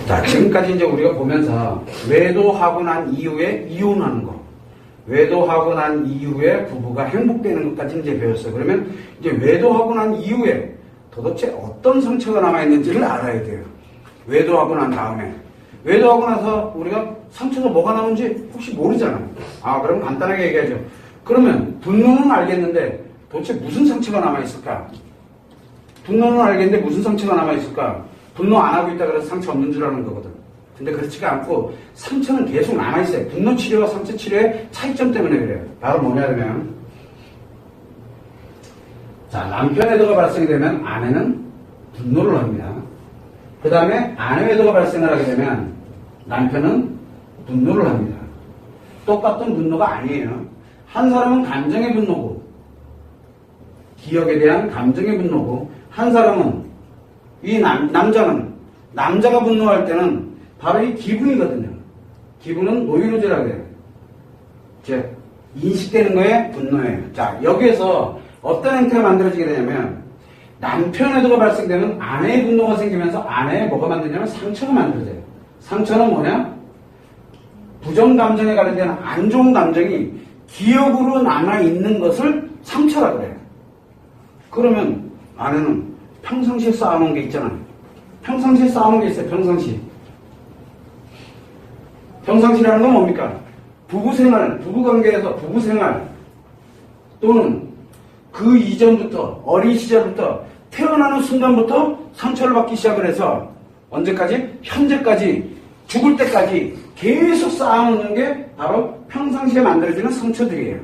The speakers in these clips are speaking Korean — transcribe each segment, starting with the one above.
자, 지금까지 이제 우리가 보면서 외도하고 난 이후에 이혼하는 거, 외도하고 난 이후에 부부가 행복되는 것까지 이제 배웠어요. 그러면 이제 외도하고 난 이후에 도대체 어떤 상처가 남아있는지를 알아야 돼요. 외도하고 난 다음에. 외도하고 나서 우리가 상처가 뭐가 나오는지 혹시 모르잖아요. 아, 그럼 간단하게 얘기하죠. 그러면 분노는 알겠는데 도대체 무슨 상처가 남아있을까? 분노는 알겠는데 무슨 상처가 남아있을까? 분노 안 하고 있다 그래서 상처 없는 줄 아는 거거든. 근데 그렇지가 않고 상처는 계속 남아있어요. 분노 치료와 상처 치료의 차이점 때문에 그래요. 바로 뭐냐면, 자, 남편 외도가 발생이 되면 아내는 분노를 합니다. 그 다음에 아내 외도가 발생을 하게 되면 남편은 분노를 합니다. 똑같은 분노가 아니에요. 한 사람은 감정의 분노고, 기억에 대한 감정의 분노고, 한 사람은 이 남자는, 남자가 분노할 때는 바로 이 기분이거든요. 기분은 노이로제라고 해요. 즉, 인식되는 거에 분노예요. 자, 여기에서 어떤 행태가 만들어지게 되냐면, 남편 외도가 발생되면 아내의 분노가 생기면서 아내의 뭐가 만드냐면 상처가 만들어져요. 상처는 뭐냐? 부정감정에 관련된 안 좋은 감정이 기억으로 남아있는 것을 상처라고 해요. 그러면 아내는 평상시에 쌓아놓은 게 있잖아요. 평상시에 쌓아놓은 게 있어요. 평상시. 평상시라는 건 뭡니까? 부부생활, 부부관계에서 부부생활 또는 그 이전부터, 어린 시절부터, 태어나는 순간부터 상처를 받기 시작을 해서 언제까지? 현재까지, 죽을 때까지 계속 쌓아놓는 게 바로 평상시에 만들어지는 상처들이에요.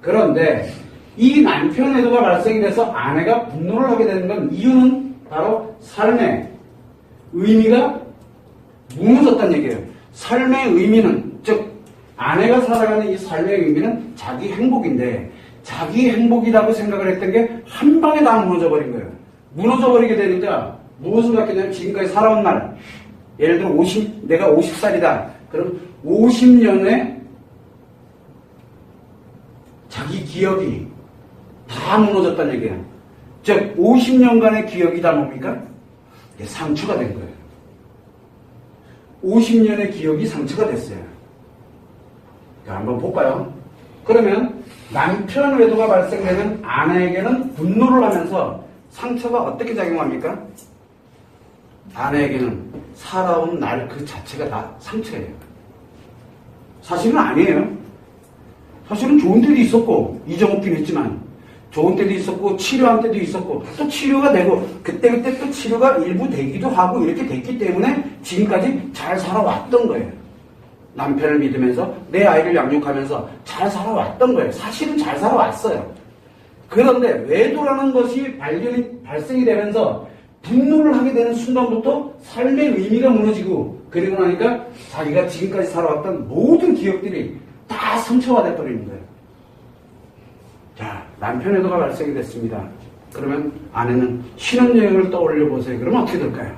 그런데 이 남편 외도가 발생이 돼서 아내가 분노를 하게 되는 건 이유는 바로 삶의 의미가 무너졌다는 얘기예요. 삶의 의미는, 즉 아내가 살아가는 이 삶의 의미는 자기 행복인데 자기 행복이라고 생각을 했던 게 한 방에 다 무너져버린 거예요. 무너져버리게 되니까 무엇을 갖겠냐면 지금까지 살아온 날, 예를 들어 내가 50살이다. 그럼 50년의 자기 기억이 다 무너졌다는 얘기예요. 즉 50년간의 기억이 다 뭡니까? 이게 상처가 된 거예요. 50년의 기억이 상처가 됐어요. 자, 한번 볼까요? 그러면 남편 외도가 발생되면 아내에게는 분노를 하면서 상처가 어떻게 작용합니까? 아내에게는 살아온 날 그 자체가 다 상처예요. 사실은 아니에요. 사실은 좋은 때도 있었고, 잊어먹긴 했지만, 좋은 때도 있었고, 치료한 때도 있었고, 또 치료가 되고, 그때 또 치료가 일부 되기도 하고, 이렇게 됐기 때문에 지금까지 잘 살아왔던 거예요. 남편을 믿으면서, 내 아이를 양육하면서 잘 살아왔던 거예요. 사실은 잘 살아왔어요. 그런데 외도라는 것이 발생이 되면서 분노를 하게 되는 순간부터 삶의 의미가 무너지고, 그리고 나니까 자기가 지금까지 살아왔던 모든 기억들이 다 상처가 돼버리는 거예요. 자, 남편 외도가 발생이 됐습니다. 그러면 아내는 신혼여행을 떠올려 보세요. 그러면 어떻게 될까요?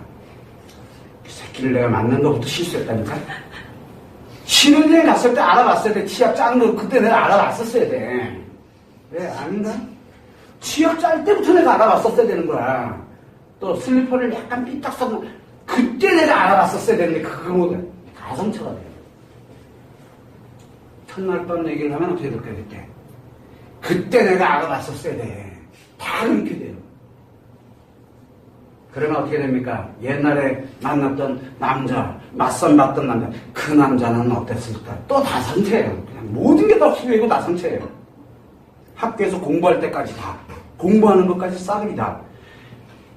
이 새끼를 내가 만난 것부터 실수했다니까? 신혼여행 갔을 때 알아봤어야 돼. 치약 짠 거 그때 내가 알아봤었어야 돼. 왜? 아닌가? 치약 짤 때부터 내가 알아봤었어야 되는 거야. 또 슬리퍼를 약간 삐딱 써도 그때 내가 알아봤었어야 되는데 그거 뭐 다 상처가 돼요. 첫날 밤 얘기를 하면 어떻게 될까요? 그때 내가 알아봤었어야 돼. 다 그렇게 돼요. 그러면 어떻게 됩니까? 옛날에 만났던 남자, 맞선 봤던 남자, 그 남자는 어땠을까? 또 다 상처예요. 그냥 모든 게 다 휘어이고 다 상처예요. 학교에서 공부할 때까지 다, 공부하는 것까지 싸그리 다.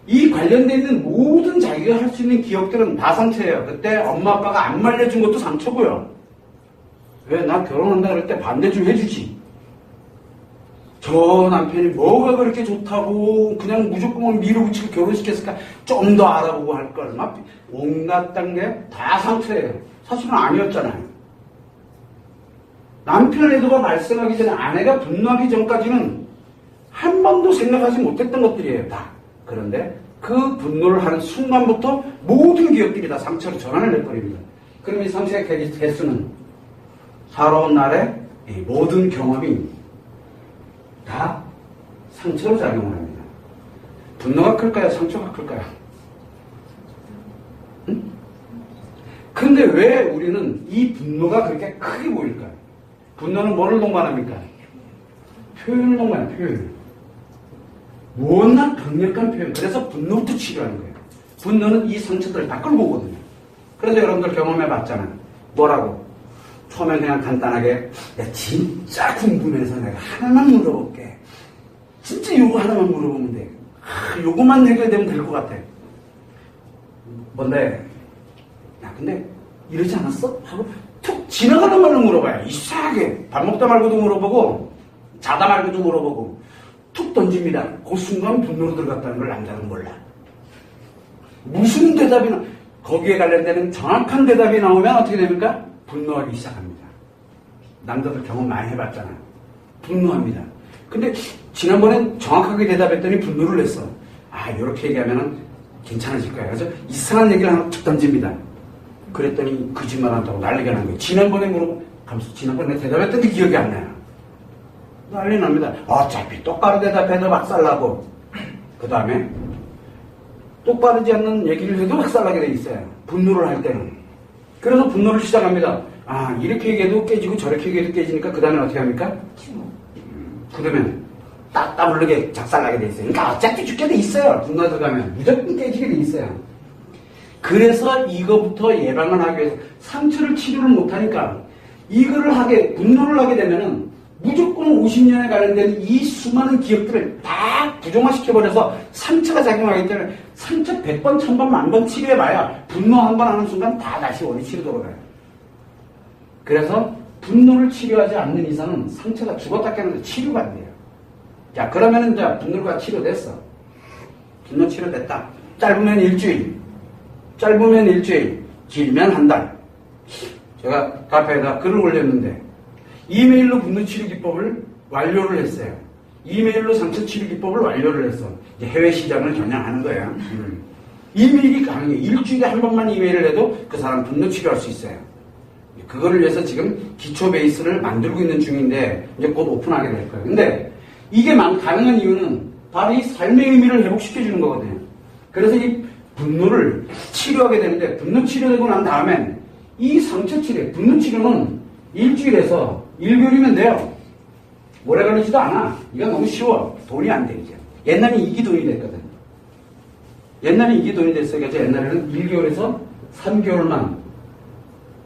이 관련되어 있는 모든 자기가 할 수 있는 기억들은 다 상처예요. 그때 엄마 아빠가 안 말려준 것도 상처고요. 왜? 나 결혼한다 그럴 때 반대 좀 해주지. 저 남편이 뭐가 그렇게 좋다고 그냥 무조건 밀어붙이고 결혼시켰을까? 좀 더 알아보고 할 걸. 막 온갖 단계 다 상처예요. 사실은 아니었잖아요. 남편 외도가 발생하기 전에 아내가 분노하기 전까지는 한 번도 생각하지 못했던 것들이에요. 다. 그런데 그 분노를 하는 순간부터 모든 기억들이 다 상처로 전환을 해버립니다. 그럼 이 상처의 개수는 살아온 날의 모든 경험이 다 상처로 작용을 합니다. 분노가 클까요? 상처가 클까요? 응? 근데 왜 우리는 이 분노가 그렇게 크게 보일까요? 분노는 뭐를 동반합니까? 표현을 동반해요, 표현. 못난 강력한 표현. 그래서 분노부터 치료하는 거예요. 분노는 이 상처들을 다 끌고 오거든요. 그런데 여러분들 경험해 봤잖아요. 뭐라고? 처음엔 그냥 간단하게 내가 진짜 궁금해서 내가 하나만 물어볼게. 진짜 요거 하나만 물어보면 돼. 요거만 해결되면 될 것 같아. 뭔데? 야, 근데 이러지 않았어? 하고 툭 지나가는 말로 물어봐요. 이상하게 밥 먹다 말고도 물어보고 자다 말고도 물어보고 툭 던집니다. 그 순간 분노로 들어갔다는 걸 남자는 몰라. 무슨 대답이나 거기에 관련되는 정확한 대답이 나오면 어떻게 됩니까? 분노하기 시작합니다. 남자들 경험 많이 해봤잖아요. 분노합니다. 근데 지난번엔 정확하게 대답했더니 분노를 냈어. 아, 이렇게 얘기하면 괜찮아질 거야. 그래서 이상한 얘기를 하나 툭 던집니다. 그랬더니 거짓말 한다고 난리가 난 거예요. 지난번에 지난번에 대답했더니 기억이 안 나요. 난리 납니다. 어차피 똑바로 대답해도 박살나고, 그 다음에 똑바르지 않는 얘기를 해도 박살나게 돼 있어요. 분노를 할 때는. 그래서 분노를 시작합니다. 아, 이렇게 얘기해도 깨지고 저렇게 얘기해도 깨지니까 그 다음에 어떻게 합니까? 그러면 따블르게 작살나게 돼 있어요. 그러니까 어차피 죽게 돼 있어요. 분노 들어가면 무조건 깨지게 돼 있어요. 그래서 이거부터 예방을 하기 위해서 상처를 치료를 못하니까 분노를 하게 되면은 무조건 50년에 관련된 이 수많은 기억들을 다 부정화시켜버려서 상처가 작용하기 때문에 상처 100번, 1000번, 10,000번 치료해봐야 분노 한 번 하는 순간 다 다시 원위치로 돌아가요. 그래서 분노를 치료하지 않는 이상은 상처가 죽었다 깨는데 치료가 안 돼요. 자, 그러면은 이제 분노가 치료됐어. 분노 치료됐다. 짧으면 일주일, 길면 한 달. 제가 카페에다 글을 올렸는데 이메일로 분노 치료 기법을 완료를 했어요. 이메일로 상처 치료 기법을 완료를 했어. 이제 해외 시장을 겨냥하는 거예요. 이메일이 가능해. 일주일에 한 번만 이메일을 해도 그 사람 분노 치료할 수 있어요. 그거를 위해서 지금 기초 베이스를 만들고 있는 중인데 이제 곧 오픈하게 될 거예요. 근데 이게 가능한 이유는 바로 이 삶의 의미를 회복시켜주는 거거든요. 그래서 이 분노를 치료하게 되는데 분노 치료되고 난 다음엔 이 상처 치료, 분노 치료는 일주일에서 1개월이면 돼요. 오래 걸리지도 않아. 이건 너무 쉬워. 돈이 안 돼, 이제. 옛날에 이게 돈이 됐거든. 옛날에 이게 돈이 됐어요. 그래서 옛날에는 1개월에서 3개월만.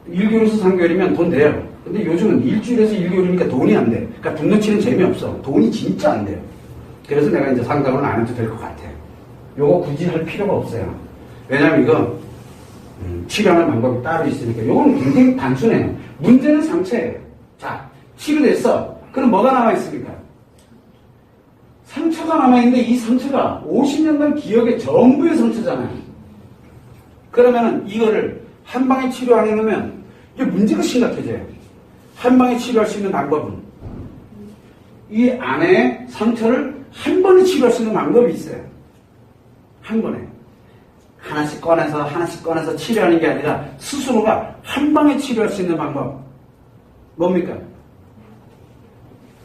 1개월에서 3개월이면 돈 돼요. 근데 요즘은 일주일에서 1개월이니까 돈이 안 돼. 그러니까 분노 치료는 재미없어. 돈이 진짜 안 돼요. 그래서 내가 이제 상담을 안 해도 될 것 같아요. 요거 굳이 할 필요가 없어요. 왜냐면 이거 치료하는 방법이 따로 있으니까 요건 굉장히 단순해요. 문제는 상처예요. 자, 치료됐어. 그럼 뭐가 남아있습니까? 상처가 남아있는데 이 상처가 50년간 기억의 전부의 상처잖아요. 그러면은 이거를 한 방에 치료 안 해놓으면 이게 문제가 심각해져요. 한 방에 치료할 수 있는 방법은 이 안에 상처를 한 번에 치료할 수 있는 방법이 있어요. 한 번에. 하나씩 꺼내서 치료하는 게 아니라 스스로가 한 방에 치료할 수 있는 방법. 뭡니까?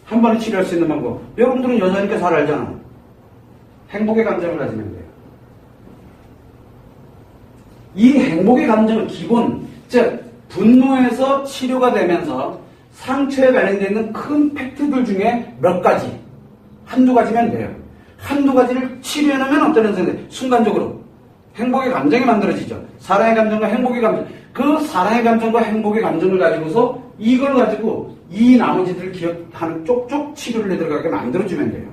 한 번에 치료할 수 있는 방법. 여러분들은 여자니까 잘 알잖아. 행복의 감정을 가지면 돼요. 이 행복의 감정은 기본, 즉 분노에서 치료가 되면서 상처에 관련되어 있는 큰 팩트들 중에 몇 가지, 한두 가지면 돼요. 한두 가지를 치료해놓으면 어떤 현상이 돼요? 순간적으로 행복의 감정이 만들어지죠. 사랑의 감정과 행복의 감정. 그 사랑의 감정과 행복의 감정을 가지고서 이걸 가지고 이 나머지들을 기억하는 쪽쪽 치료를 해들어가게 만들어주면 돼요.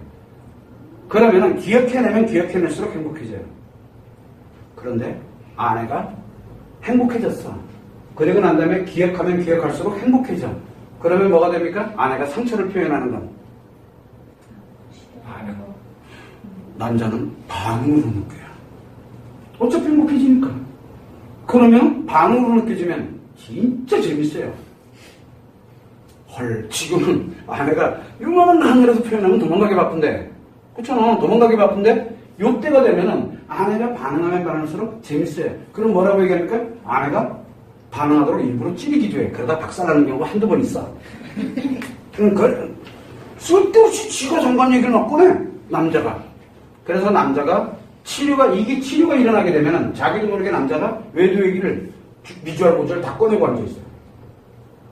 그러면은 기억해낼수록 행복해져요. 그런데 아내가 행복해졌어. 그리고 난 다음에 기억하면 기억할수록 행복해져. 그러면 뭐가 됩니까? 아내가 상처를 표현하는 건 남자는 방으로 느껴요. 어차피 행복해지니까. 그러면 방으로 느껴지면 진짜 재밌어요. 헐, 지금은 아내가 요만한 하늘에서 표현하면 도망가기 바쁜데, 그렇잖아. 도망가기 바쁜데 요때가 되면은 아내가 반응하면 반응할수록 재밌어요. 그럼 뭐라고 얘기합니까? 아내가 반응하도록 일부러 찌르기도 해. 그러다 박살나는 경우가 한두 번 있어. 쓸데없이 지가 정관 얘기를 막 꺼내, 남자가. 그래서 남자가 이게 치료가 일어나게 되면은 자기도 모르게 남자가 외도 얘기를 비주얼 보주얼 다 꺼내고 앉아있어요.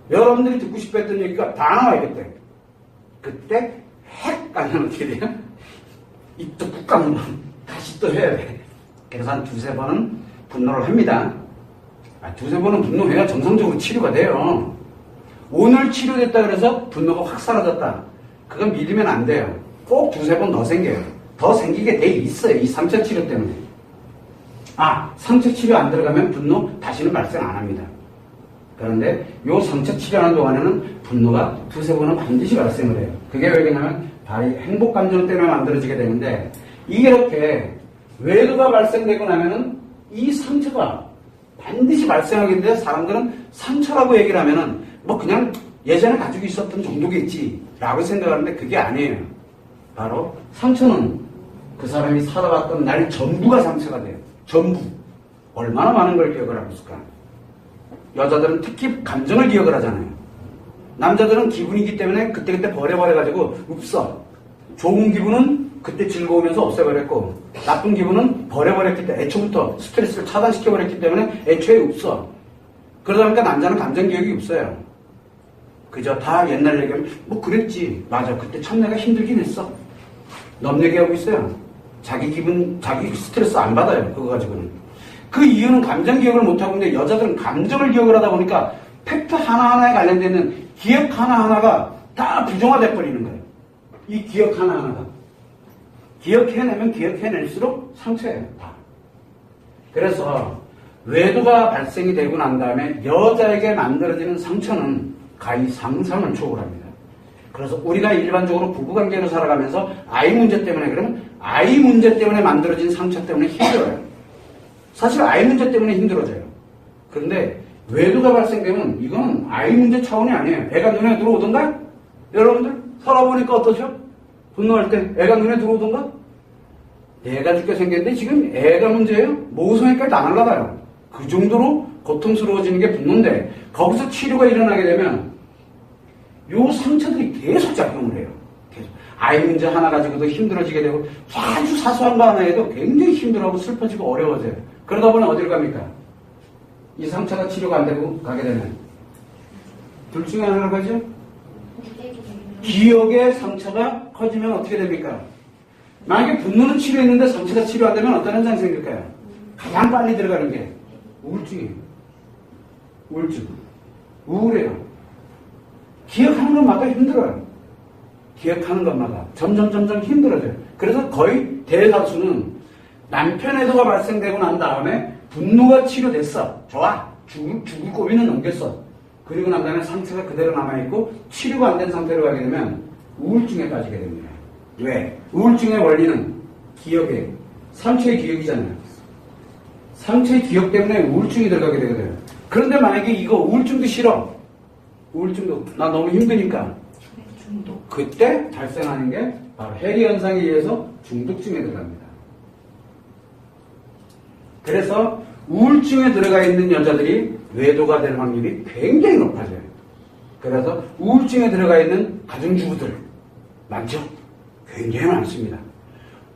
여러분들이 듣고 싶어 했던 얘기가 다 나와요, 그때. 그때 핵! 아니면 어떻게 돼요? 입도 꾹 감으면 다시 또 해야 돼. 그래서 한 두세 번은 분노를 합니다. 두세 번은 분노해야 정상적으로 치료가 돼요. 오늘 치료됐다 그래서 분노가 확 사라졌다. 그건 믿으면 안 돼요. 꼭 두세 번 더 생겨요. 더 생기게 돼 있어요. 이 상처 치료 때문에. 상처 치료 안 들어가면 분노 다시는 발생 안 합니다. 그런데 요 상처 치료하는 동안에는 분노가 두세 번은 반드시 발생을 해요. 그게 왜 그러냐면 바로 행복 감정 때문에 만들어지게 되는데, 이렇게 외도가 발생되고 나면은 이 상처가 반드시 발생하게 되는데, 사람들은 상처라고 얘기를 하면은 뭐 그냥 예전에 가지고 있었던 정도겠지 라고 생각하는데 그게 아니에요. 바로 상처는 그 사람이 살아왔던 날 전부가 상처가 돼요. 전부. 얼마나 많은 걸 기억을 하고 있을까? 여자들은 특히 감정을 기억을 하잖아요. 남자들은 기분이기 때문에 그때그때 버려버려가지고 없어. 좋은 기분은 그때 즐거우면서 없애버렸고, 나쁜 기분은 버려버렸기 때문에, 애초부터 스트레스를 차단시켜버렸기 때문에 애초에 없어. 그러다 보니까 남자는 감정 기억이 없어요. 그저 다 옛날 얘기하면 뭐 그랬지. 맞아, 그때 참 내가 힘들긴 했어. 넘 얘기하고 있어요. 자기 기분, 자기 스트레스 안 받아요, 그거 가지고는. 그 이유는 감정 기억을 못하고 있는데, 여자들은 감정을 기억을 하다 보니까 팩트 하나하나에 관련되는 기억 하나하나가 다 부정화돼 버리는 거예요. 이 기억 하나하나가. 기억해내면 기억해낼수록 상처예요, 다. 그래서 외도가 발생이 되고 난 다음에 여자에게 만들어지는 상처는 가히 상상을 초월합니다. 그래서 우리가 일반적으로 부부관계로 살아가면서 아이 문제 때문에, 그러면 아이 문제 때문에 만들어진 상처 때문에 힘들어요. 사실 아이 문제 때문에 힘들어져요. 그런데 외도가 발생되면 이거는 아이 문제 차원이 아니에요. 애가 눈에 들어오던가? 여러분들 살아보니까 어떠죠? 분노할 때 애가 눈에 들어오던가? 애가 죽게 생겼는데 지금 애가 문제예요? 모성애까지 안 올라가요. 그 정도로 고통스러워지는 게 분노인데, 거기서 치료가 일어나게 되면 요 상처들이 계속 작용을 해요. 계속. 아이 문제 하나 가지고도 힘들어지게 되고, 아주 사소한 거 하나에도 굉장히 힘들어하고 슬퍼지고 어려워져요. 그러다 보면 어디로 갑니까? 이 상처가 치료가 안 되고 가게 되면 둘 중에 하나로 가죠? 기억의 상처가 커지면 어떻게 됩니까? 만약에 분노는 치료했는데 상처가 치료 안 되면 어떤 현상이 생길까요? 가장 빨리 들어가는 게 우울증이에요. 우울증. 우울해요. 기억하는 것마다 힘들어요. 기억하는 것마다 점점 힘들어져요. 그래서 거의 대다수는 남편 애도가 발생되고 난 다음에 분노가 치료됐어. 좋아. 죽을 고비는 넘겼어. 그리고 난 다음에 상처가 그대로 남아있고 치료가 안 된 상태로 가게 되면 우울증에 빠지게 됩니다. 왜? 우울증의 원리는 기억이에요. 상처의 기억이잖아요. 상처의 기억 때문에 우울증이 들어가게 되거든요. 그런데 만약에 이거 우울증도 싫어. 우울증도 나 너무 힘드니까. 그때 발생하는 게 바로 해리 현상에 의해서 중독증에 들어갑니다. 그래서 우울증에 들어가 있는 여자들이 외도가 될 확률이 굉장히 높아져요. 그래서 우울증에 들어가 있는 가정주부들 많죠? 굉장히 많습니다.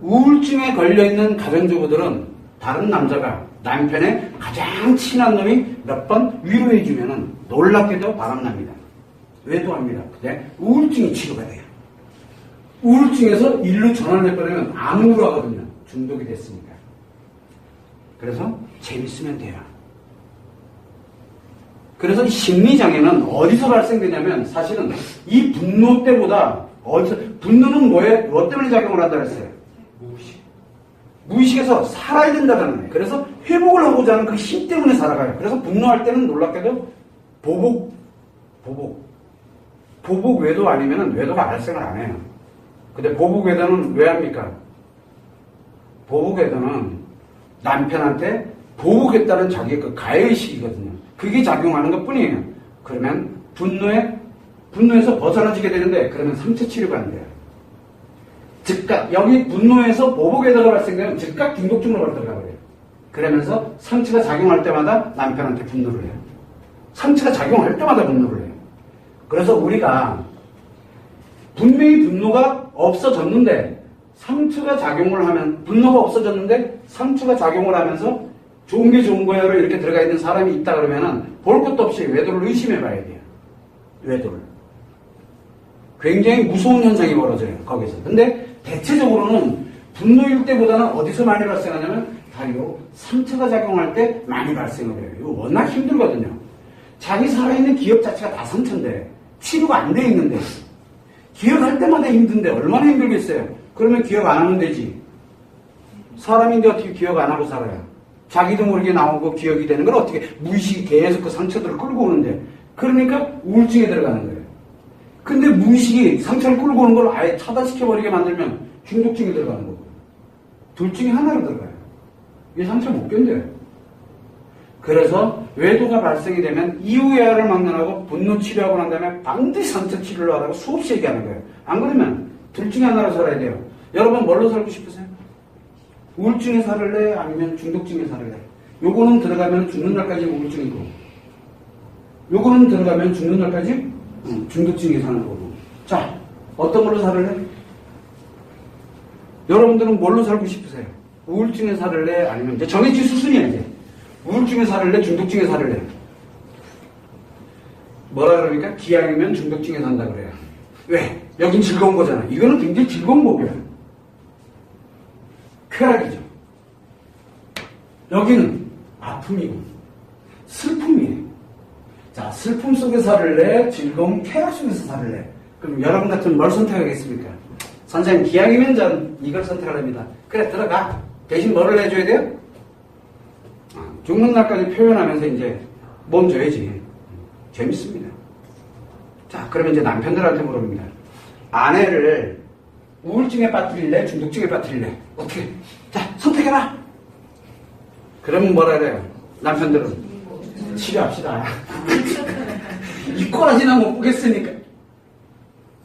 우울증에 걸려있는 가정주부들은 다른 남자가 남편의 가장 친한 놈이 몇 번 위로해주면 놀랍게도 바람납니다. 외도합니다. 근데 우울증이 치료가 돼요. 우울증에서 일로 전환을 해버리면 암으로 하거든요. 중독이 됐으니까. 그래서 재밌으면 돼요. 그래서 이 심리장애는 어디서 발생되냐면 사실은 이 분노 때보다 분노는 뭐 때문에 작용을 한다 그랬어요? 무의식에서 살아야 된다는 거예요. 그래서 회복을 하고자 하는 그 힘 때문에 살아가요. 그래서 분노할 때는 놀랍게도 보복 외도 아니면 외도가 발생을 안 해요. 근데 보복 외도는 왜 합니까? 보복 외도는 남편한테 보복했다는 자기의 그 가해의식이거든요. 그게 작용하는 것 뿐이에요. 그러면 분노에서 벗어나지게 되는데, 그러면 상처 치료가 안 돼요. 즉각, 여기 분노에서 보복에다가 발생되면 즉각 중독증으로 들어가버려요. 그러면서 상처가 작용할 때마다 남편한테 분노를 해요. 상처가 작용할 때마다 분노를 해요. 그래서 우리가 분명히 분노가 없어졌는데, 상처가 작용을 하면, 분노가 없어졌는데 상처가 작용을 하면서 좋은 게 좋은 거야로 이렇게 들어가 있는 사람이 있다 그러면은 볼 것도 없이 외도를 의심해 봐야 돼요. 외도를. 굉장히 무서운 현상이 벌어져요. 거기서. 근데 대체적으로는 분노일 때보다는 어디서 많이 발생하냐면 바로 상처가 작용할 때 많이 발생을 해요. 이거 워낙 힘들거든요. 자기 살아있는 기억 자체가 다 상처인데 치료가 안 돼 있는데 기억할 때마다 힘든데 얼마나 힘들겠어요. 그러면 기억 안 하면 되지. 사람인데 어떻게 기억 안 하고 살아요. 자기도 모르게 나오고 기억이 되는 걸 어떻게 무의식이 계속 그 상처들을 끌고 오는데 그러니까 우울증에 들어가는 거예요. 근데 무의식이 상처를 끌고 오는 걸 아예 차단시켜버리게 만들면 중독증에 들어가는 거고 둘 중에 하나로 들어가요. 이게 상처 못 견뎌요. 그래서 외도가 발생이 되면 이후회화를 막론하고 분노 치료하고 난 다음에 반드시 상처 치료를 하라고 수없이 얘기하는 거예요. 안 그러면 둘 중에 하나로 살아야 돼요. 여러분 뭘로 살고 싶으세요? 우울증에 살을래? 아니면 중독증에 살을래? 요거는 들어가면 죽는 날까지 우울증이고 요거는 들어가면 죽는 날까지 중독증에 사는 거고. 자, 어떤 걸로 살을래? 여러분들은 뭘로 살고 싶으세요? 우울증에 살을래? 아니면 이제 정해질 수순이야 이제. 우울증에 살을래? 중독증에 살을래? 뭐라 그러니까? 기왕이면 중독증에 산다 그래요. 왜? 여긴 즐거운 거잖아. 이거는 굉장히 즐거운 거고요. 쾌락이죠. 여기는 아픔이고 슬픔이에요. 자, 슬픔 속에 살을래? 즐거운 쾌락 속에서 살을래? 그럼 여러분 같으면 뭘 선택하겠습니까? 선생님 기왕이면 전 이걸 선택합니다. 그래 들어가. 대신 뭐를 해줘야 돼요? 죽는 날까지 표현하면서 이제 몸 줘야지. 재밌습니다. 자, 그러면 이제 남편들한테 물어봅니다. 아내를 우울증에 빠뜨릴래? 중독증에 빠뜨릴래? 어떻게? 자, 선택해라! 그러면 뭐라 그래요? 남편들은 치료합시다. 이 꼬라지나 못 보겠으니까.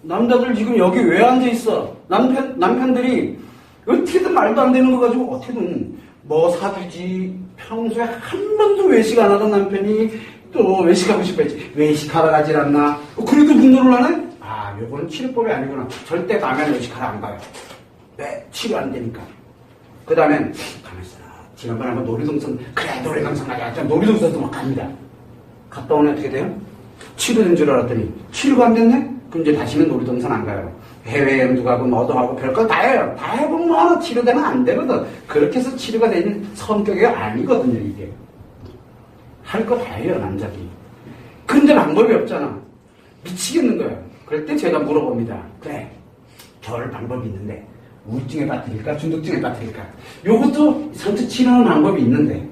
남자들 지금 여기 왜 앉아있어? 남편들이 어떻게든 말도 안 되는 거 가지고 어떻게든 뭐 사주지. 평소에 한 번도 외식 안 하던 남편이 또 외식하고 싶어 했지. 외식하러 가질 않나? 그래도 분노를 하네? 아, 요거는 치료법이 아니구나. 절대 가면 외식하러 안 가요. 왜? 치료 안 되니까. 그 다음엔 가만있어. 지난번에 한번 놀이동산, 그래 놀이동산 가자. 놀이동산도 막 갑니다. 갔다 오면 어떻게 돼요? 치료된 줄 알았더니 치료가 안 됐네? 그럼 이제 다시는 놀이동산 안 가요. 해외여행도 가고 뭐도 하고 별걸 다 해요. 다 해보면 뭐 하나 치료되면 안 되거든. 그렇게 해서 치료가 되는 성격이 아니거든요, 이게. 할 거 다 해요, 남자들이. 근데 방법이 없잖아. 미치겠는 거예요. 그럴 때 제가 물어봅니다. 그래, 저럴 방법이 있는데 우울증에 빠뜨릴까? 중독증에 빠뜨릴까? 요것도 상처 치료하는 방법이 있는데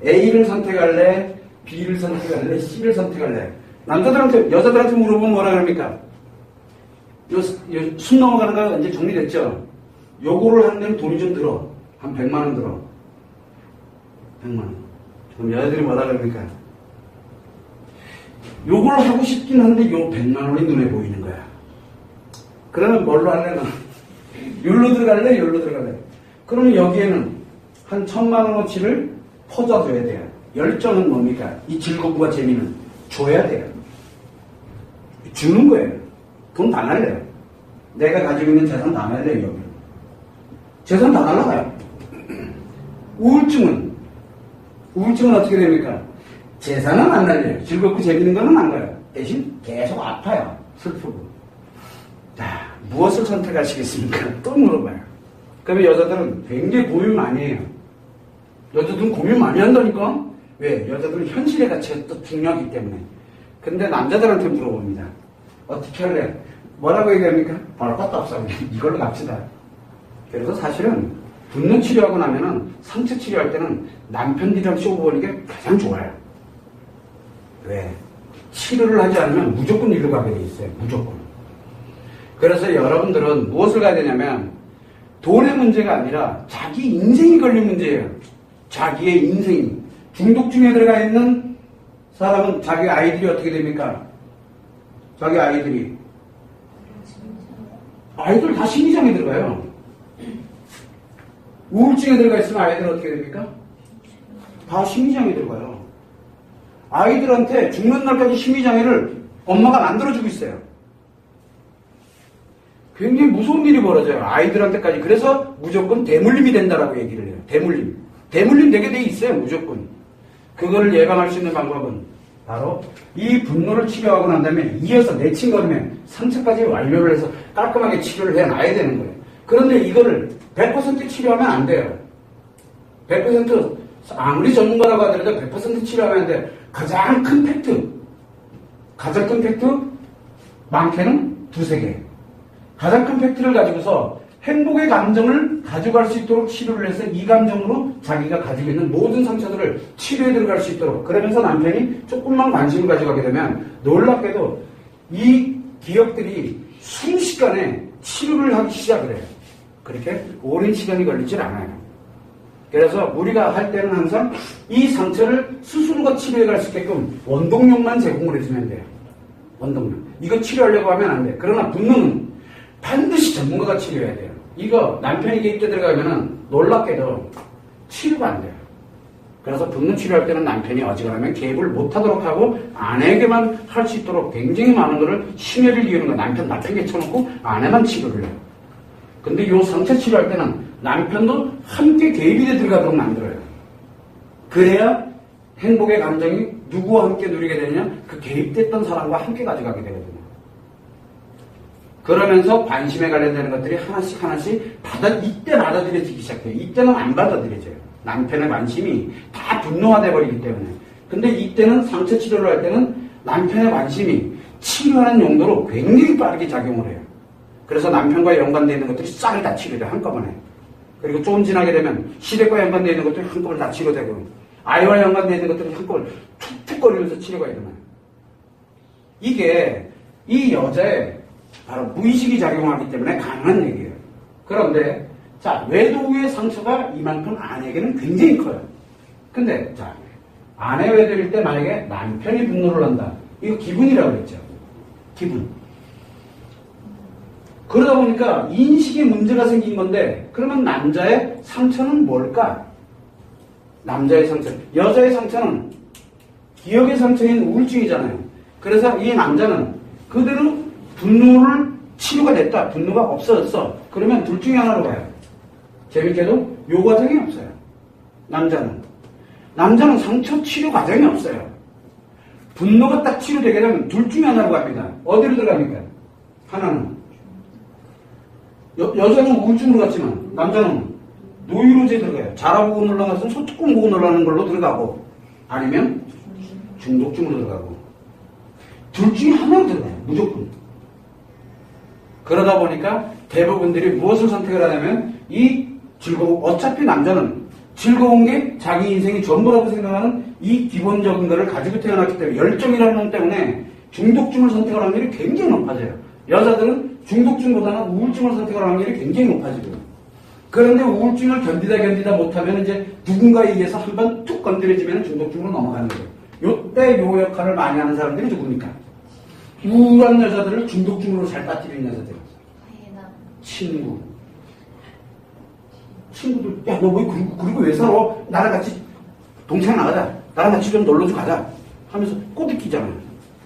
A를 선택할래? B를 선택할래? C를 선택할래? 남자들한테, 여자들한테 물어보면 뭐라 그럽니까? 숨 넘어가는 거 이제 정리됐죠? 요거를 하는 데는 돈이 좀 들어. 한 100만 원 들어. 100만 원. 그럼 여자들이 뭐라 그럽니까? 요걸 하고 싶긴 한데 요 100만 원이 눈에 보이는 거야. 그러면 뭘로 할래? 너? 요로 들어갈래? 요로 들어갈래? 그러면 여기에는 한 1000만 원어치를 퍼줘줘야 돼요. 열정은 뭡니까? 이 즐겁과 재미는 줘야 돼요. 주는 거예요. 돈 다 날려요. 내가 가지고 있는 재산 다 날려요, 여기. 재산 다 날라가요. 우울증은 어떻게 됩니까? 재산은 안 날려요. 즐겁고 재밌는 거는 안 가요. 대신 계속 아파요. 슬프고. 자, 무엇을 선택하시겠습니까? 또 물어봐요. 그러면 여자들은 굉장히 고민 많이 해요. 여자들은 고민 많이 한다니까? 왜? 여자들은 현실의 가치가 또 중요하기 때문에. 근데 남자들한테 물어봅니다. 어떻게 할래? 뭐라고 얘기합니까? 볼 것도 없어. 이걸로 갑시다. 그래서 사실은 분노 치료하고 나면은 상처 치료할 때는 남편들이랑 쇼부 보는 게 가장 좋아요. 왜? 치료를 하지 않으면 무조건 일로 가게 돼 있어요. 무조건. 그래서 여러분들은 무엇을 가야 되냐면 돈의 문제가 아니라 자기 인생이 걸린 문제예요. 자기의 인생이. 중독증에 들어가 있는 사람은 자기 아이들이 어떻게 됩니까? 자기 아이들 다 심리장에 들어가요. 우울증에 들어가 있으면 아이들은 어떻게 됩니까? 다 심리장에 들어가요. 아이들한테 죽는 날까지 심리장애를 엄마가 만들어주고 있어요. 굉장히 무서운 일이 벌어져요. 아이들한테까지. 그래서 무조건 대물림이 된다라고 얘기를 해요. 대물림. 대물림 되게 돼 있어요, 무조건. 그거를 예방할 수 있는 방법은 바로 이 분노를 치료하고 난 다음에 이어서 내친거리면 상처까지 완료를 해서 깔끔하게 치료를 해놔야 되는 거예요. 그런데 이거를 100% 치료하면 안 돼요. 100% 아무리 전문가라고 하더라도 100% 치료하면 안 돼요. 가장 큰 팩트, 많게는 두세 개. 가장 큰 팩트를 가지고서 행복의 감정을 가져갈 수 있도록 치료를 해서 이 감정으로 자기가 가지고 있는 모든 상처들을 치료에 들어갈 수 있도록, 그러면서 남편이 조금만 관심을 가져가게 되면 놀랍게도 이 기억들이 순식간에 치료를 하기 시작을 해요. 그렇게 오랜 시간이 걸리질 않아요. 그래서 우리가 할 때는 항상 이 상처를 스스로가 치료해 갈 수 있게끔 원동력만 제공을 해주면 돼요. 원동력. 이거 치료하려고 하면 안 돼. 그러나 분노는 반드시 전문가가 치료해야 돼요. 이거 남편이 개입돼 들어가면은 놀랍게도 치료가 안 돼요. 그래서 분노 치료할 때는 남편이 어지간하면 개입을 못하도록 하고 아내에게만 할 수 있도록 굉장히 많은 거를 심혈을 기울이는 거, 남편 나쁘게 쳐놓고 아내만 치료를 해요. 근데 이 상처 치료할 때는 남편도 함께 개입이 돼 들어가도록 만들어요. 그래야 행복의 감정이 누구와 함께 누리게 되느냐? 그 개입됐던 사람과 함께 가져가게 되거든요. 그러면서 관심에 관련되는 것들이 하나씩 이때 받아들여지기 시작해요. 이때는 안 받아들여져요. 남편의 관심이 다 분노화돼 버리기 때문에. 근데 이때는 상처 치료를 할 때는 남편의 관심이 치료하는 용도로 굉장히 빠르게 작용을 해요. 그래서 남편과 연관되어 있는 것들이 싹 다 치료돼, 한꺼번에. 그리고 좀 지나게 되면 시댁과 연관되어 있는 것들이 한꺼번에 다 치료되고, 아이와 연관되어 있는 것들이 한꺼번에 툭툭거리면서 치료가 일어나요. 이게 이 여자의 바로 무의식이 작용하기 때문에 가능한 얘기예요. 그런데 자, 외도의 상처가 이만큼 아내에게는 굉장히 커요. 근데 자, 아내 외도일 때 만약에 남편이 분노를 한다. 이거 기분이라고 그랬죠. 기분. 그러다 보니까 인식에 문제가 생긴 건데, 그러면 남자의 상처는 뭘까? 남자의 상처. 여자의 상처는 기억의 상처인 우울증이잖아요. 그래서 이 남자는 그대로 분노를 치료가 됐다. 분노가 없어졌어. 그러면 둘 중에 하나로 가요. 재밌게도 요 과정이 없어요. 남자는 상처 치료 과정이 없어요. 분노가 딱 치료되게 되면 둘 중에 하나로 갑니다. 어디로 들어갑니까? 하나는 여자는 우울증으로 갔지만 남자는 노이로제에 들어가요. 자라보고 놀라가서 소뚜껑 보고 놀라는 걸로 들어가고, 아니면 중독증으로 들어가고, 둘 중에 하나로 들어가요. 무조건. 그러다 보니까 대부분들이 무엇을 선택을 하냐면 어차피 남자는 즐거운 게 자기 인생이 전부라고 생각하는 이 기본적인 거를 가지고 태어났기 때문에, 열정이라는 것 때문에 중독증을 선택할 확률이 굉장히 높아져요. 여자들은 중독증보다는 우울증을 선택할 확률이 굉장히 높아지고요. 그런데 우울증을 견디다 못하면 이제 누군가에 의해서 한번 툭 건드려지면 중독증으로 넘어가는 거예요. 요때 요 역할을 많이 하는 사람들이 누굽니까? 우울한 여자들을 중독증으로 잘 빠뜨리는 여자들. 친구들, 야, 너 왜, 그리고 왜 살아? 나랑 같이 동창 나가자. 나랑 같이 좀 놀러 좀 가자. 하면서 꼬드기잖아요.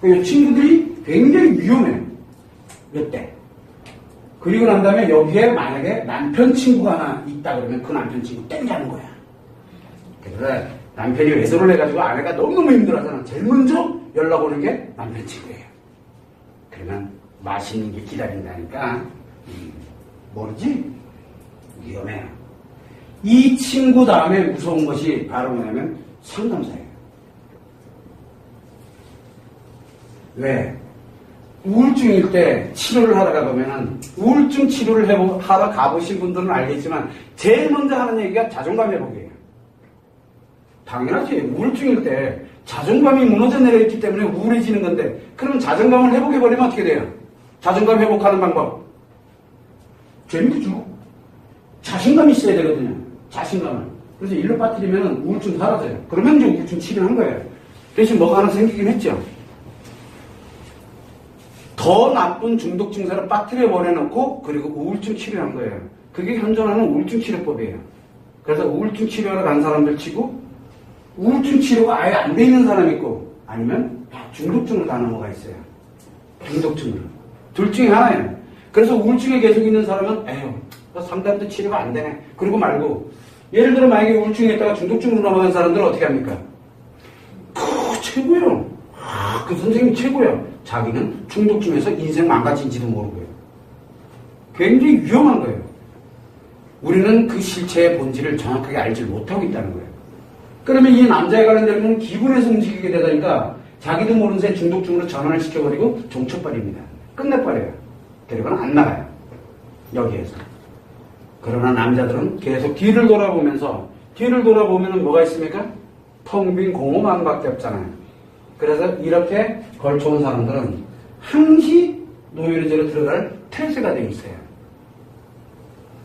그 친구들이 굉장히 위험해요. 이때. 그리고 난 다음에 여기에 만약에 남편 친구가 하나 있다 그러면 그 남편 친구 땡자는 거야. 그래서 남편이 외도를 해가지고 아내가 너무너무 힘들어하잖아. 제일 먼저 연락 오는 게 남편 친구예요. 그러면 맛있는 게 기다린다니까. 모르지? 위험해요. 이 친구 다음에 무서운 것이 바로 뭐냐면 상담사예요. 왜? 우울증일 때 치료를 하다가 보면은, 우울증 치료를 하러 가보신 분들은 알겠지만 제일 먼저 하는 얘기가 자존감 회복이에요. 당연하지. 우울증일 때 자존감이 무너져 내려있기 때문에 우울해지는 건데, 그러면 자존감을 회복해버리면 어떻게 돼요? 자존감 회복하는 방법. 재미있죠. 자신감이 있어야 되거든요. 자신감을. 그래서 일로 빠뜨리면 우울증 사라져요. 그러면 이제 우울증 치료한 거예요. 대신 뭐가 하나 생기긴 했죠. 더 나쁜 중독 증세를 빠뜨려 버려놓고, 그리고 우울증 치료한 거예요. 그게 현존하는 우울증 치료법이에요. 그래서 우울증 치료하러 간 사람들 치고, 우울증 치료가 아예 안 돼 있는 사람이 있고, 아니면 중독증으로 다 넘어가 있어요. 중독증으로. 둘 중에 하나예요. 그래서 우울증에 계속 있는 사람은 에휴, 상담도 치료가 안 되네. 그러고 말고 예를 들어 만약에 우울증에 있다가 중독증으로 넘어간 사람들은 어떻게 합니까? 최고예요. 그 선생님 최고예요. 자기는 중독증에서 인생 망가진지도 모르고요. 굉장히 위험한 거예요. 우리는 그 실체의 본질을 정확하게 알지 못하고 있다는 거예요. 그러면 이 남자에 관련되면 기분에서 움직이게 되다니까 자기도 모르는 새 중독증으로 전환을 시켜버리고 종쳐버립니다. 끝내버려요. 데리고는 안 나가요. 여기에서. 그러나 남자들은 계속 뒤를 돌아보면 뭐가 있습니까? 텅 빈 공허망밖에 없잖아요. 그래서 이렇게 걸쳐온 사람들은 항시 노이로제로 들어갈 태세가 되어 있어요.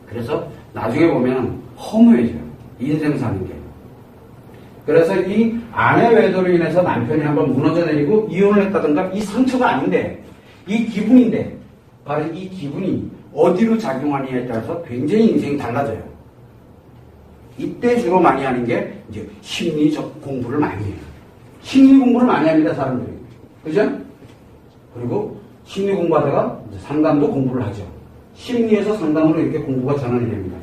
그래서 나중에 보면 허무해져요. 인생 사는 게. 그래서 이 아내 외도로 인해서 남편이 한번 무너져 내리고 이혼을 했다든가 이 상처가 아닌데 이 기분인데 바로 이 기분이 어디로 작용하느냐에 따라서 굉장히 인생이 달라져요. 이때 주로 많이 하는 게 이제 심리적 공부를 많이 해요. 심리 공부를 많이 합니다, 사람들이. 그죠? 그리고 심리 공부하다가 이제 상담도 공부를 하죠. 심리에서 상담으로 이렇게 공부가 전환이 됩니다.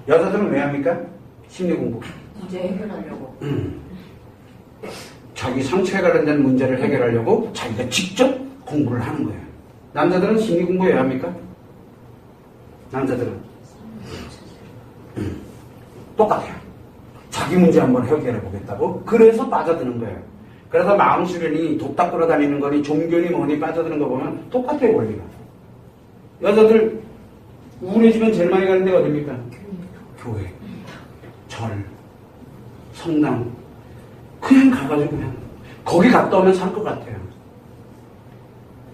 여자들은 왜 합니까? 심리 공부. 문제 해결하려고. 자기 상처에 관련된 문제를 해결하려고 자기가 직접 공부를 하는 거예요. 남자들은 심리 공부 왜 합니까? 남자들은 똑같아요. 자기 문제 한번 해결해 보겠다고 그래서 빠져드는 거예요. 그래서 마음 수련이 돕다 끌어다니는 거니 종교니 뭐니 빠져드는 거 보면 똑같아요, 원리가. 여자들 우울해지면 제일 많이 가는 데가 어딥니까? 교회, 절, 성당. 그냥 가가지고 그냥 거기 갔다 오면 살 것 같아요.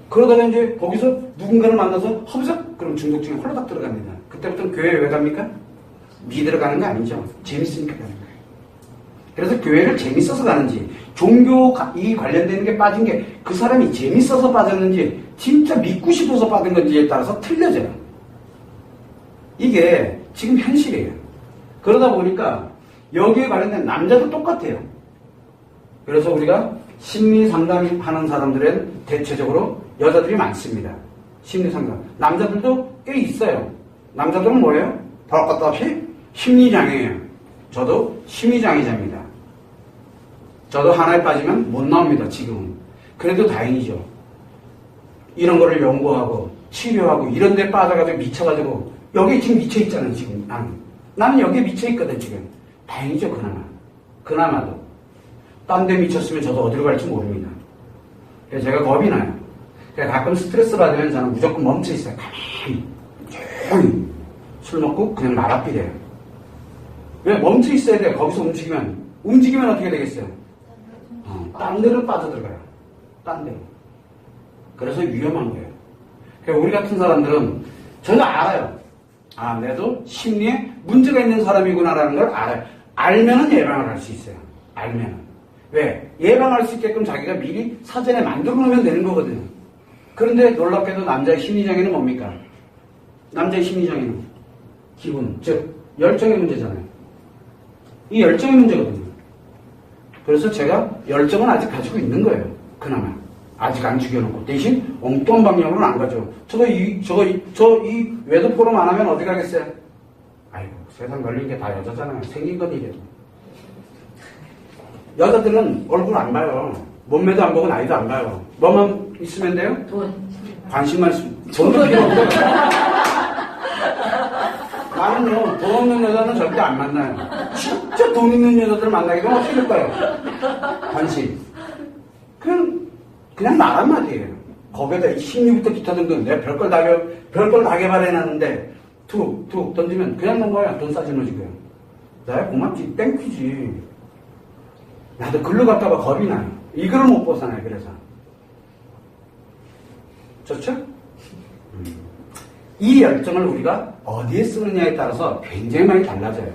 그러다가 이제 거기서 누군가를 만나서 허브적 그럼 중독증에 홀라닥 들어갑니다. 그때부터는 교회에 왜 갑니까? 믿으러 가는 거 아니죠. 재밌으니까 가는 거예요. 그래서 교회를 재밌어서 가는지 종교 이 관련되는 게 빠진 게 그 사람이 재밌어서 빠졌는지 진짜 믿고 싶어서 빠진 건지에 따라서 틀려져요. 이게 지금 현실이에요. 그러다 보니까 여기에 관련된 남자도 똑같아요. 그래서 우리가 심리 상담하는 사람들은 대체적으로 여자들이 많습니다. 심리 상담. 남자들도 꽤 있어요. 남자들은 뭐예요? 볼 것도 없이 심리장애예요. 저도 심리장애자입니다. 저도 하나에 빠지면 못 나옵니다, 지금은. 그래도 다행이죠. 이런 거를 연구하고 치료하고 이런 데 빠져가지고 미쳐가지고 여기 지금 미쳐있잖아요, 지금. 나는 여기에 미쳐있거든, 지금. 다행이죠, 그나마. 그나마도. 딴 데 미쳤으면 저도 어디로 갈지 모릅니다. 그래서 제가 겁이 나요. 그래서 가끔 스트레스 받으면 저는 무조건 멈춰있어요. 가만히. 조용히. 술 먹고 그냥 나가삐래요. 왜? 멈춰있어야 돼요. 거기서 움직이면 어떻게 되겠어요? 딴 데로 빠져들어가요. 딴 데로. 그래서 위험한 거예요. 그러니까 우리 같은 사람들은 저희가 알아요. 아, 내도 심리에 문제가 있는 사람이구나라는 걸 알아요. 알면은 예방을 할 수 있어요. 알면은. 왜? 예방할 수 있게끔 자기가 미리 사전에 만들어 놓으면 되는 거거든요. 그런데 놀랍게도 남자의 심리장애는 뭡니까? 남자의 심리장애는 기분, 즉 열정의 문제잖아요. 이 열정의 문제거든요. 그래서 제가 열정은 아직 가지고 있는 거예요. 그나마. 아직 안 죽여놓고. 대신 엉뚱한 방향으로는 안 가죠. 저 이 외도 포럼 안 하면 어디 가겠어요? 아이고, 세상 걸린 게 다 여자잖아요. 생긴 건 이래도. 여자들은 얼굴 안 봐요. 몸매도 안 보고 나이도 안 봐요. 뭐만 있으면 돼요? 돈. 관심만 있으면. 돈도 필요 없어요. 나는요, 돈 없는 여자는 절대 안 만나요. 진짜 돈 있는 여자들 만나게 되면 어떻게 될까요? 관심. 그냥 말 한마디예요. 거기에다 심리부터 기타 등등 내가 별걸 다 개발해놨는데 툭 던지면 그냥 넘어가요. 돈 싸지노지고요. 나야 고맙지. 땡큐지. 나도 글로 갔다가 겁이 나요. 이거를 못 벗어나요. 그래서. 좋죠? 이 열정을 우리가 어디에 쓰느냐에 따라서 굉장히 많이 달라져요.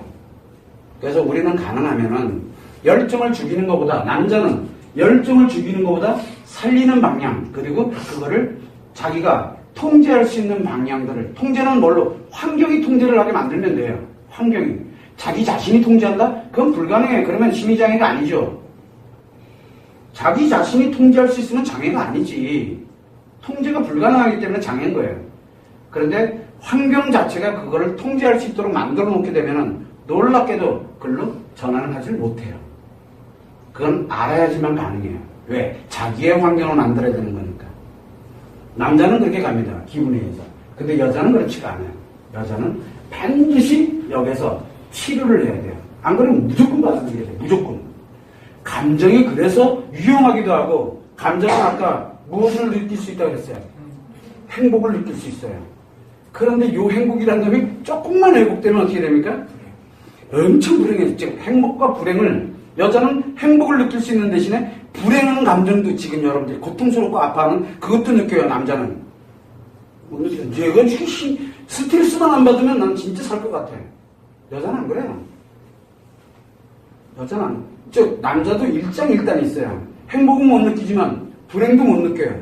그래서 우리는 가능하면은 열정을 죽이는 것보다, 남자는 열정을 죽이는 것보다 살리는 방향, 그리고 그거를 자기가 통제할 수 있는 방향들을, 통제는 뭘로? 환경이 통제를 하게 만들면 돼요. 환경이. 자기 자신이 통제한다? 그건 불가능해요. 그러면 심리장애가 아니죠. 자기 자신이 통제할 수 있으면 장애가 아니지. 통제가 불가능하기 때문에 장애인 거예요. 그런데 환경 자체가 그거를 통제할 수 있도록 만들어 놓게 되면은 놀랍게도 글로 전환을 하질 못해요. 그건 알아야지만 가능해요. 왜? 자기의 환경을 만들어야 되는 거니까. 남자는 그렇게 갑니다. 기분에 의해서. 근데 여자는 그렇지가 않아요. 여자는 반드시 여기서 치료를 해야 돼요. 안 그러면 무조건 받아들여야 돼요. 무조건. 감정이 그래서 유용하기도 하고, 감정은 아까 무엇을 느낄 수 있다고 그랬어요? 행복을 느낄 수 있어요. 그런데 이 행복이라는 놈이 조금만 왜곡되면 어떻게 됩니까? 엄청 불행해요. 즉 행복과 불행을, 여자는 행복을 느낄 수 있는 대신에 불행한 감정도 지금 여러분들이 고통스럽고 아파하는 그것도 느껴요. 남자는. 내가 지금 스트레스만 안 받으면 난 진짜 살 것 같아. 여자는 안 그래요. 여자는 남자도 일장일단이 있어요. 행복은 못 느끼지만 불행도 못 느껴요.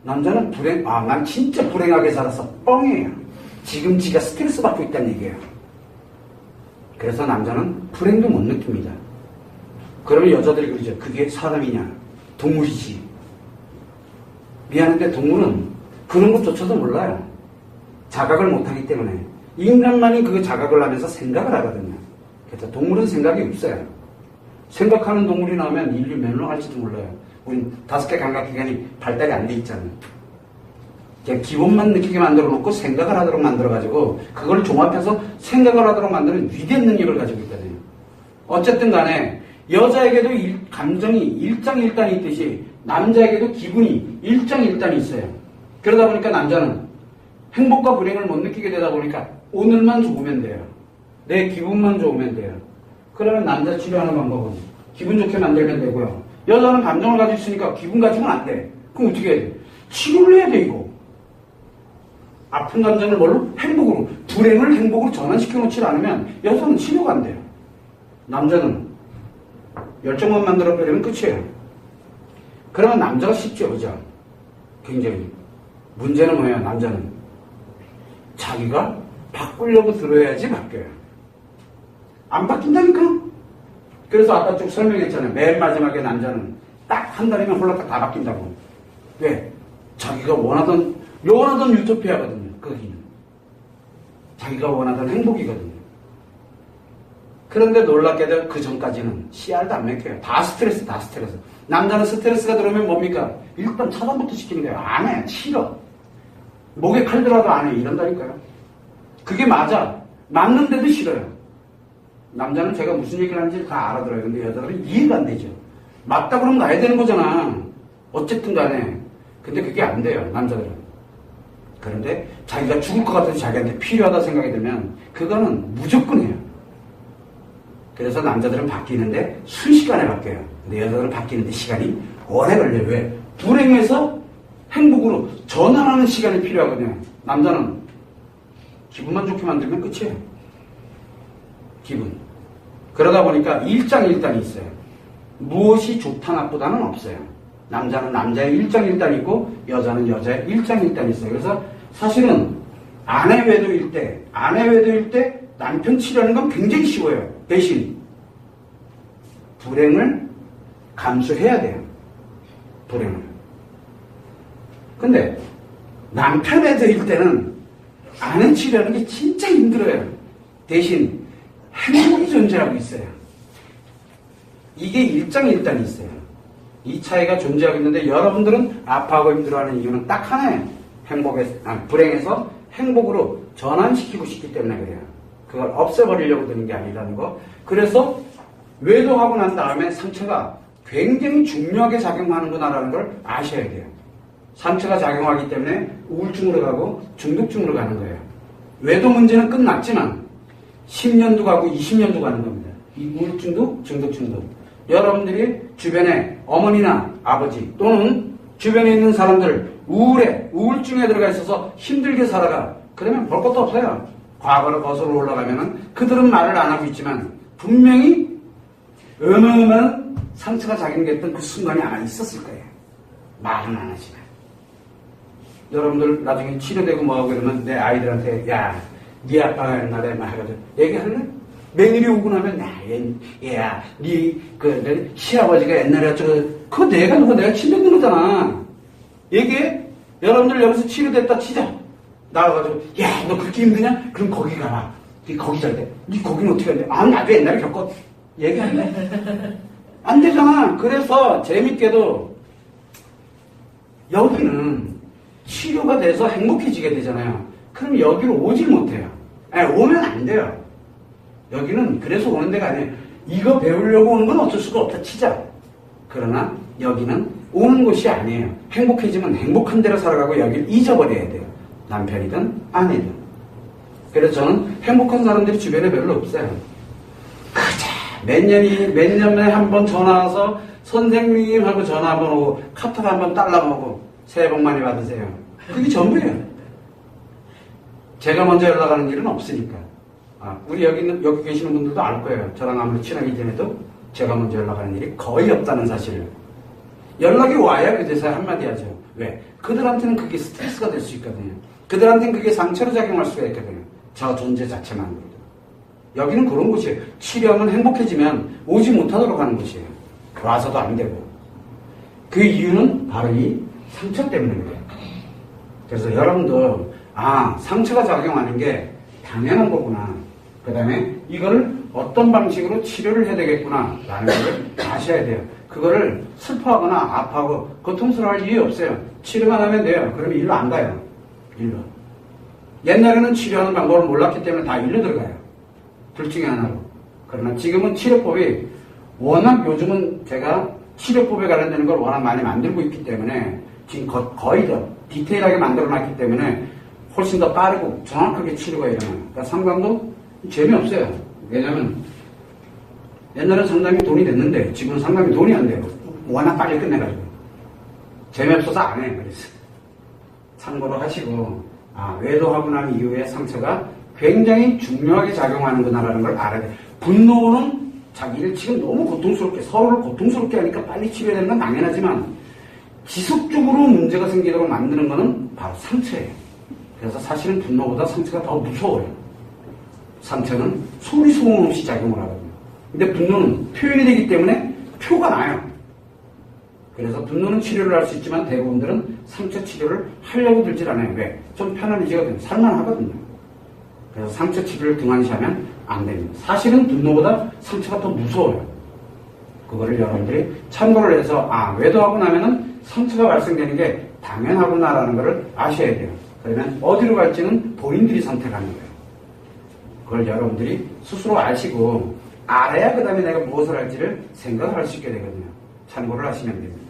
남자는 난 진짜 불행하게 살았어. 뻥이에요. 지금 지가 스트레스 받고 있다는 얘기예요. 그래서 남자는 불행도 못 느낍니다. 그러면 여자들이 그러죠. 그게 사람이냐? 동물이지. 미안한데 동물은 그런 것조차도 몰라요. 자각을 못하기 때문에. 인간만이 그 자각을 하면서 생각을 하거든요. 그래서 동물은 생각이 없어요. 생각하는 동물이 나오면 인류 멸망할지도 몰라요. 우린 5개 감각기관이 발달이 안 돼 있잖아요. 그냥 기본만 느끼게 만들어 놓고 생각을 하도록 만들어가지고 그걸 종합해서 생각을 하도록 만드는 위대한 능력을 가지고 있거든요. 어쨌든 간에 여자에게도 감정이 일장일단이 있듯이 남자에게도 기분이 일장일단이 있어요. 그러다 보니까 남자는 행복과 불행을 못 느끼게 되다 보니까 오늘만 좋으면 돼요. 내 기분만 좋으면 돼요. 그러면 남자 치료하는 방법은 기분 좋게 만들면 되고요. 여자는 감정을 가지고 있으니까 기분 가지고는 안 돼. 그럼 어떻게 해야 돼? 치료를 해야 돼, 이거. 아픈 감정을 뭘로? 행복으로. 불행을 행복으로 전환시켜 놓지 않으면 여자는 치료가 안 돼요. 남자는 열정만 만들어버리면 끝이에요. 그러면 남자가 쉽죠, 그죠? 굉장히. 문제는 뭐예요, 남자는? 자기가 바꾸려고 들어야지 바뀌어요. 안 바뀐다니까? 그래서 아까 쭉 설명했잖아요. 맨 마지막에 남자는 딱 한 달이면 홀라딱 다 바뀐다고. 왜? 자기가 원하던 유토피아거든요. 거기는. 자기가 원하던 행복이거든요. 그런데 놀랍게도 그 전까지는 씨알도 안 맥혀요. 다 스트레스. 남자는 스트레스가 들어오면 뭡니까? 일단 차단부터 시키는 거예요. 안 해. 싫어. 목에 칼 들어도 안 해. 이런다니까요. 그게 맞아. 맞는데도 싫어요. 남자는 제가 무슨 얘기를 하는지 다 알아들어요. 근데 여자들은 이해가 안 되죠. 맞다 그러면 가야 되는 거잖아. 어쨌든 간에. 근데 그게 안 돼요. 남자들은. 그런데 자기가 죽을 것 같아서 자기한테 필요하다 생각이 들면 그거는 무조건이에요. 그래서 남자들은 바뀌는데 순식간에 바뀌어요. 근데 여자들은 바뀌는데 시간이 오래 걸려요. 왜? 불행해서 행복으로 전환하는 시간이 필요하거든요. 남자는 기분만 좋게 만들면 끝이에요. 기분. 그러다 보니까 일장일단이 있어요. 무엇이 좋다 나쁘다는 없어요. 남자는 남자의 일장일단이 있고 여자는 여자의 일장일단이 있어요. 그래서 사실은 아내 외도일 때 남편 치려는 건 굉장히 쉬워요. 대신 불행을 감수해야 돼요. 불행을. 근데 남편 외도일 때는 아내 치려는 게 진짜 힘들어요. 대신 행복이 존재하고 있어요. 이게 일장일단이 있어요. 이 차이가 존재하고 있는데 여러분들은 아파하고 힘들어하는 이유는 딱 하나예요. 불행에서 행복으로 전환시키고 싶기 때문에 그래요. 그걸 없애버리려고 드는 게 아니라는 거. 그래서 외도하고 난 다음에 상처가 굉장히 중요하게 작용하는구나라는 걸 아셔야 돼요. 상처가 작용하기 때문에 우울증으로 가고 중독증으로 가는 거예요. 외도 문제는 끝났지만 10년도 가고 20년도 가는 겁니다. 이 우울증도 중독증도. 여러분들이 주변에 어머니나 아버지 또는 주변에 있는 사람들 우울증에 들어가 있어서 힘들게 살아가. 그러면 볼 것도 없어요. 과거로 거슬러 올라가면은 그들은 말을 안 하고 있지만 분명히 어마어마한 상처가 작용됐던 그 순간이 아마 있었을 거예요. 말은 안 하지만. 여러분들 나중에 치료되고 뭐하고 그러면 내 아이들한테 야, 네 아빠가 옛날에 막 해가지고 얘기할래? 며느리 오고 나면 야, 네 시아버지가 옛날에 그거 내가 침뱉는 거잖아. 얘기해. 여러분들 여기서 치료됐다 치자. 나와가지고 야, 너 그렇게 힘드냐? 그럼 거기 가라. 니 거기 잘 돼. 니 거기는 어떻게 하는데? 아, 나도 옛날에 겪었. 얘기 안 돼? 안 되잖아. 그래서 재밌게도 여기는 치료가 돼서 행복해지게 되잖아요. 그럼 여기로 오질 못해요. 아니, 오면 안 돼요. 여기는 그래서 오는 데가 아니에요. 이거 배우려고 오는 건 어쩔 수가 없다 치자. 그러나 여기는 오는 곳이 아니에요. 행복해지면 행복한 대로 살아가고 여기를 잊어버려야 돼요. 남편이든 아내든. 그래서 저는 행복한 사람들이 주변에 별로 없어요. 몇 년에 한 번 전화 와서 선생님 하고 전화 한 번 오고 카톡 한 번 달라보고 새해 복 많이 받으세요. 그게 전부예요. 제가 먼저 연락하는 일은 없으니까. 우리 여기 계시는 분들도 알 거예요. 저랑 아무리 친하기 전에도 제가 먼저 연락하는 일이 거의 없다는 사실을. 연락이 와야 그제서야 한마디 하죠. 왜? 그들한테는 그게 스트레스가 될 수 있거든요. 그들한테는 그게 상처로 작용할 수가 있거든요. 저 존재 자체만으로도. 여기는 그런 곳이에요. 치료하면 행복해지면 오지 못하도록 하는 곳이에요. 와서도 안 되고. 그 이유는 바로 이 상처 때문에 그래요. 그래서 여러분도 상처가 작용하는 게 당연한 거구나. 그 다음에 이거를 어떤 방식으로 치료를 해야 되겠구나 라는 걸 아셔야 돼요. 그거를 슬퍼하거나 아파하고 고통스러워할 이유 없어요. 치료만 하면 돼요. 그러면 일로 안 가요. 일로. 옛날에는 치료하는 방법을 몰랐기 때문에 다 일로 들어가요. 둘 중에 하나로. 그러나 지금은 치료법이 워낙 요즘은 제가 치료법에 관련되는 걸 워낙 많이 만들고 있기 때문에 지금 거의 더 디테일하게 만들어 놨기 때문에 훨씬 더 빠르고 정확하게 치료가 일어나요. 그러니까 상담도 재미없어요. 왜냐면 옛날엔 상담이 돈이 됐는데 지금은 상담이 돈이 안 돼요. 워낙 빨리 끝내가지고. 재미없어서 안 해요. 그래서 참고로 하시고 외도하고 난 이후에 상처가 굉장히 중요하게 작용하는구나라는 걸 알아야 돼요. 분노는 자기를 지금 너무 고통스럽게 서로를 고통스럽게 하니까 빨리 치료해야 되는 건 당연하지만 지속적으로 문제가 생기도록 만드는 거는 바로 상처예요. 그래서 사실은 분노보다 상처가 더 무서워요. 상처는 소리 소문 없이 작용을 하거든요. 근데 분노는 표현이 되기 때문에 표가 나요. 그래서 분노는 치료를 할 수 있지만 대부분들은 상처 치료를 하려고 들질 않아요. 왜? 좀 편안해지거든요. 살만하거든요. 그래서 상처 치료를 등한시하면 안 됩니다. 사실은 분노보다 상처가 더 무서워요. 그거를 여러분들이 참고를 해서 외도하고 나면은 상처가 발생되는 게 당연하구나라는 것을 아셔야 돼요. 그러면 어디로 갈지는 본인들이 선택하는 거예요. 그걸 여러분들이 스스로 아시고 알아야 그 다음에 내가 무엇을 할지를 생각을 할 수 있게 되거든요. 참고를 하시면 됩니다.